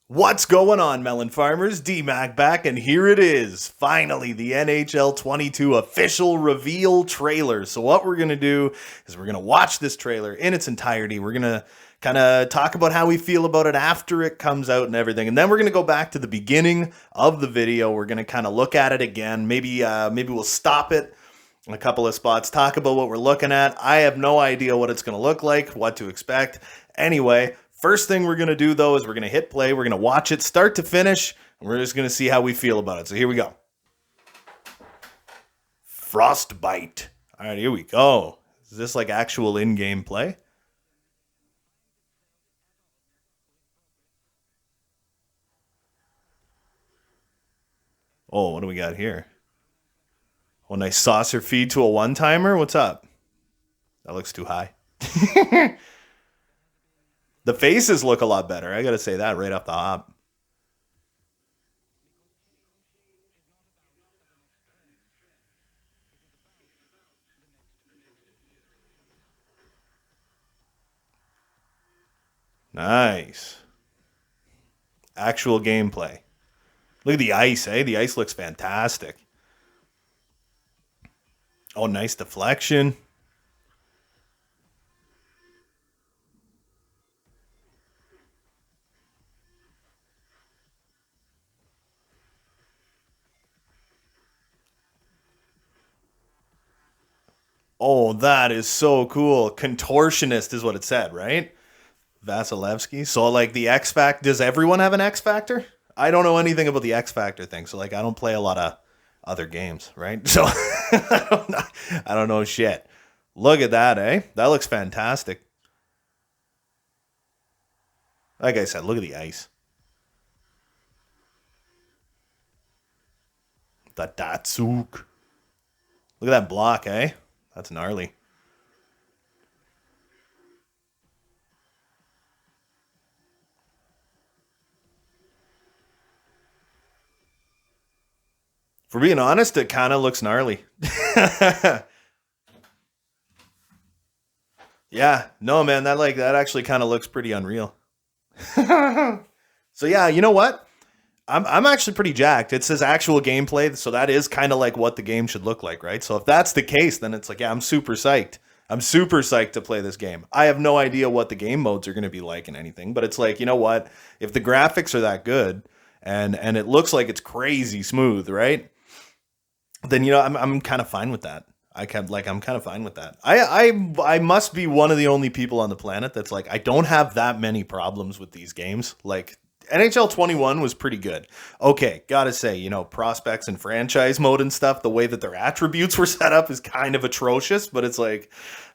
What's going on, melon farmers? D-Mac back, and here it is. Finally, the NHL 22 official reveal trailer. So what we're going to do is we're going to watch this trailer in its entirety. We're going to kind of talk about how we feel about it after it comes out and everything. And then we're going to go back to the beginning of the video. We're going to kind of look at it again. Maybe we'll stop it in a couple of spots, talk about what we're looking at. I have no idea what it's going to look like, what to expect. Anyway, first thing we're going to do, though, is we're going to hit play. We're going to watch it start to finish, and we're just going to see how we feel about it. So here we go. Frostbite. All right, here we go. Is this like actual in-game play? Oh, what do we got here? Oh, nice saucer feed to a one-timer. What's up? That looks too high. The faces look a lot better. I got to say that right off the hop. Nice. Actual gameplay. Look at the ice, eh? The ice looks fantastic. Oh, nice deflection. Oh, that is so cool. Contortionist is what it said, right? Vasilevsky. So, like, the X Factor, does everyone have an X Factor? I don't know anything about the X Factor thing. So, like, I don't play a lot of other games, right? So, I don't know shit. Look at that, eh? That looks fantastic. Like I said, look at the ice. The Datsuk. Look at that block, eh? That's gnarly. For being honest, it kind of looks gnarly. Yeah, no, man, that actually kind of looks pretty unreal. So yeah, you know what? I'm actually pretty jacked. It says actual gameplay, so that is kind of like what the game should look like, right? So if that's the case, then it's like, yeah, I'm super psyched. I'm super psyched to play this game. I have no idea what the game modes are going to be like and anything, but it's like, you know what? If the graphics are that good and it looks like it's crazy smooth, right? Then I'm kind of fine with that. I'm kind of fine with that. I must be one of the only people on the planet that's like I don't have that many problems with these games. Like NHL 21 was pretty good. Okay, gotta say, prospects and franchise mode and stuff, the way that their attributes were set up is kind of atrocious, but it's like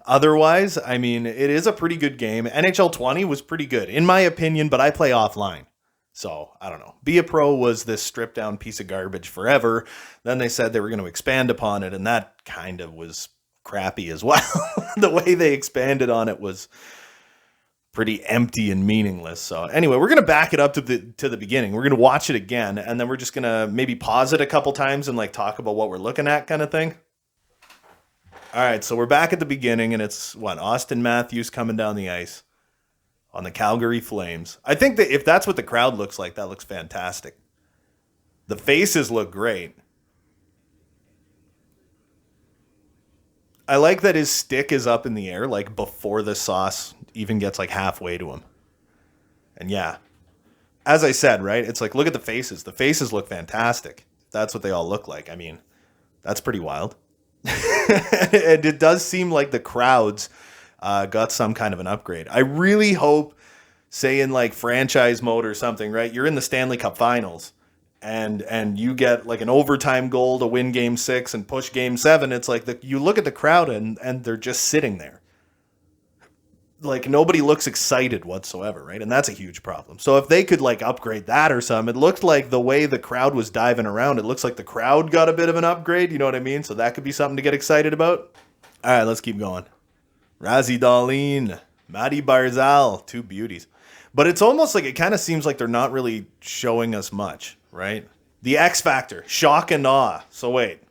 otherwise, I mean, it is a pretty good game. NHL 20 was pretty good, in my opinion, but I play offline. So I don't know. Be a Pro was this stripped down piece of garbage forever. Then they said they were going to expand upon it, and that kind of was crappy as well. The way they expanded on it was pretty empty and meaningless. So anyway, we're gonna back it up to the beginning. We're gonna watch it again, and then we're just gonna maybe pause it a couple times and like talk about what we're looking at, kind of thing. All right, so we're back at the beginning, and it's what Austin Matthews coming down the ice on the Calgary Flames. I think that if that's what the crowd looks like, that looks fantastic. The faces look great. I like that his stick is up in the air, like before the sauce even gets like halfway to him. And yeah, as I said, right? It's like, look at the faces. The faces look fantastic. That's what they all look like. I mean, that's pretty wild. And it does seem like the crowds got some kind of an upgrade. I really hope, say in like franchise mode or something, right? You're in the Stanley Cup Finals, and you get like an overtime goal to win Game 6 and push Game 7. It's like you look at the crowd and they're just sitting there. Like nobody looks excited whatsoever, right? And that's a huge problem. So if they could like upgrade that or something, it looked like the way the crowd was diving around, it looks like the crowd got a bit of an upgrade. You know what I mean? So that could be something to get excited about. All right, let's keep going. Razi Darlene, Maddie Barzal, two beauties. But it's almost like it kind of seems like they're not really showing us much, right? The X Factor, shock and awe. So wait,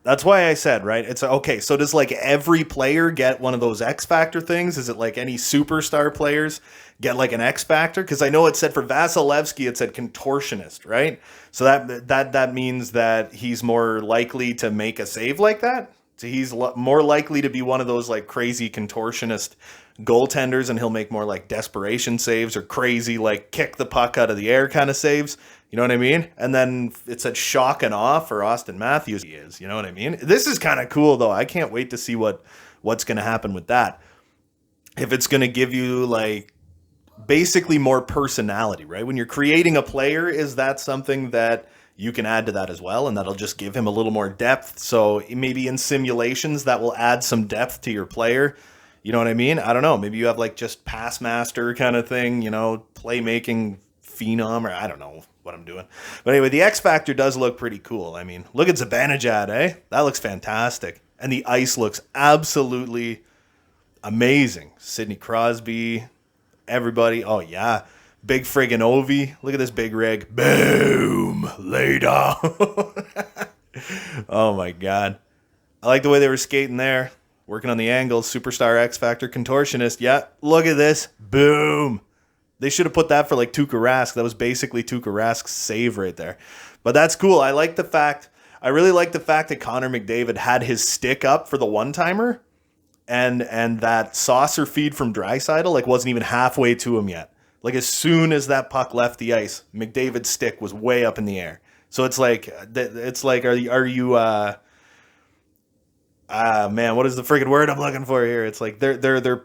That's why I said, right? It's okay. So does like every player get one of those X Factor things? Is it like any superstar players get like an X Factor? Because I know it said for Vasilevsky, it said contortionist, right? So that means that he's more likely to make a save like that. So he's more likely to be one of those like crazy contortionist goaltenders, and he'll make more like desperation saves or crazy like kick the puck out of the air kind of saves. You know what I mean? And then it said shock and awe for Austin Matthews. He is. You know what I mean? This is kind of cool though. I can't wait to see what's going to happen with that. If it's going to give you like basically more personality, right? When you're creating a player, is that something that you can add to that as well, and that'll just give him a little more depth? So maybe in simulations that will add some depth to your player. You know what I mean? I don't know. Maybe you have like just pass master kind of thing, you know, playmaking phenom, or I don't know what I'm doing. But anyway, the X Factor does look pretty cool. I mean, look at Zibanejad, eh? That looks fantastic. And the ice looks absolutely amazing. Sidney Crosby, everybody. Oh, yeah. Big friggin' Ovi. Look at this big rig. Boom. Lay down. Oh, my God. I like the way they were skating there. Working on the angles. Superstar X Factor contortionist. Yeah. Look at this. Boom. They should have put that for like Tuukka Rask. That was basically Tuukka Rask's save right there. But that's cool. I really like the fact that Connor McDavid had his stick up for the one-timer, and that saucer feed from Draisaitl like wasn't even halfway to him yet. Like as soon as that puck left the ice, McDavid's stick was way up in the air. So it's like are you man, what is the friggin' word I'm looking for here? It's like they're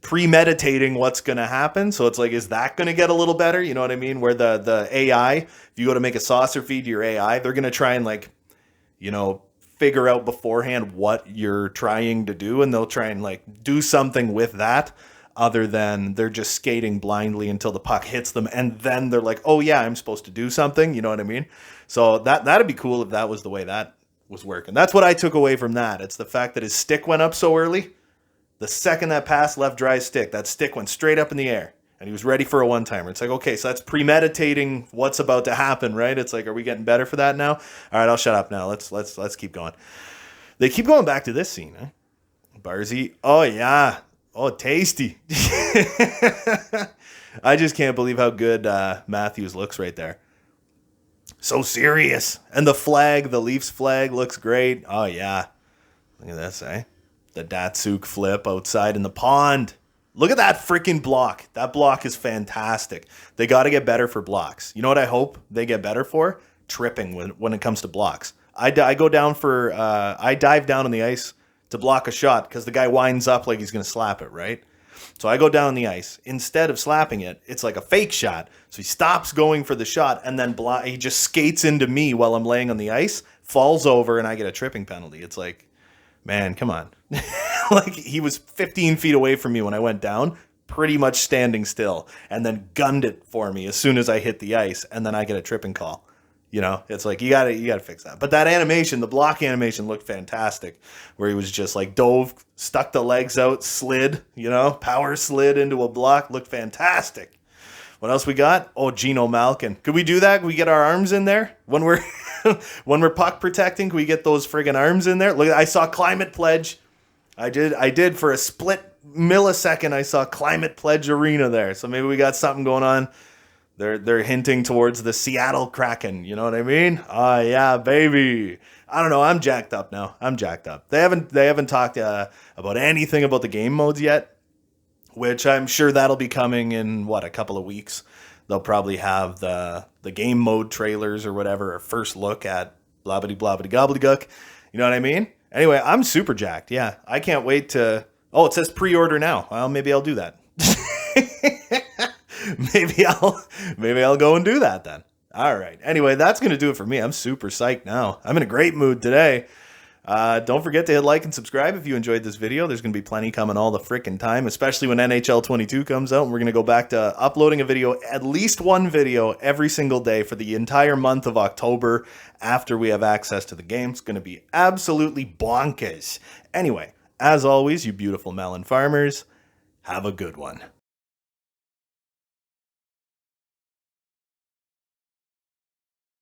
premeditating what's gonna happen. So it's like, is that gonna get a little better? You know what I mean? Where the AI, if you go to make a saucer feed to your AI, they're gonna try and like, you know, figure out beforehand what you're trying to do, and they'll try and like do something with that, other than they're just skating blindly until the puck hits them, and then they're like, oh yeah, I'm supposed to do something. You know what I mean? So that'd be cool if that was the way that was working. That's what I took away from that. It's the fact that his stick went up so early. The second that pass left Dry's stick, that stick went straight up in the air, and he was ready for a one-timer. It's like, okay, so that's premeditating what's about to happen, right? It's like, are we getting better for that now? All right, I'll shut up now. Let's keep going. They keep going back to this scene, huh? Barzy. Oh yeah. Oh, tasty. I just can't believe how good Matthews looks right there. So serious. And the flag, the Leafs flag, looks great. Oh, yeah. Look at this, eh? The Datsuk flip outside in the pond. Look at that freaking block. That block is fantastic. They got to get better for blocks. You know what I hope they get better for? Tripping when it comes to blocks. I dive down on the ice to block a shot because the guy winds up like he's going to slap it, right? So I go down on the ice. Instead of slapping it, it's like a fake shot. So he stops going for the shot, and then he just skates into me while I'm laying on the ice, falls over, and I get a tripping penalty. It's like, man, come on. Like, he was 15 feet away from me when I went down, pretty much standing still, and then gunned it for me as soon as I hit the ice, and then I get a tripping call. You know, it's like, you gotta fix that. But that animation, the block animation, looked fantastic, where he was just like dove, stuck the legs out, slid, you know, power slid into a block. Looked fantastic. What else we got? Oh, Geno Malkin. Could we do that? Could we get our arms in there when we're when we're puck protecting? Can we get those friggin' arms in there? Look, I saw Climate Pledge. I did for a split millisecond. I saw Climate Pledge Arena there. So maybe we got something going on. They're hinting towards the Seattle Kraken. You know what I mean? Ah, yeah, baby. I don't know. I'm jacked up now. I'm jacked up. They haven't talked about anything about the game modes yet, which I'm sure that'll be coming in a couple of weeks. They'll probably have the game mode trailers or whatever, or first look at blabbity gobbledygook. You know what I mean? Anyway, I'm super jacked. Yeah, I can't wait to. Oh, it says pre-order now. Well, maybe I'll do that. Maybe I'll go and do that then. All right. Anyway, that's going to do it for me. I'm super psyched now. I'm in a great mood today. Don't forget to hit like and subscribe if you enjoyed this video. There's going to be plenty coming all the frickin' time, especially when NHL 22 comes out. And we're going to go back to uploading a video, at least one video every single day for the entire month of October after we have access to the game. It's going to be absolutely bonkers. Anyway, as always, you beautiful melon farmers, have a good one.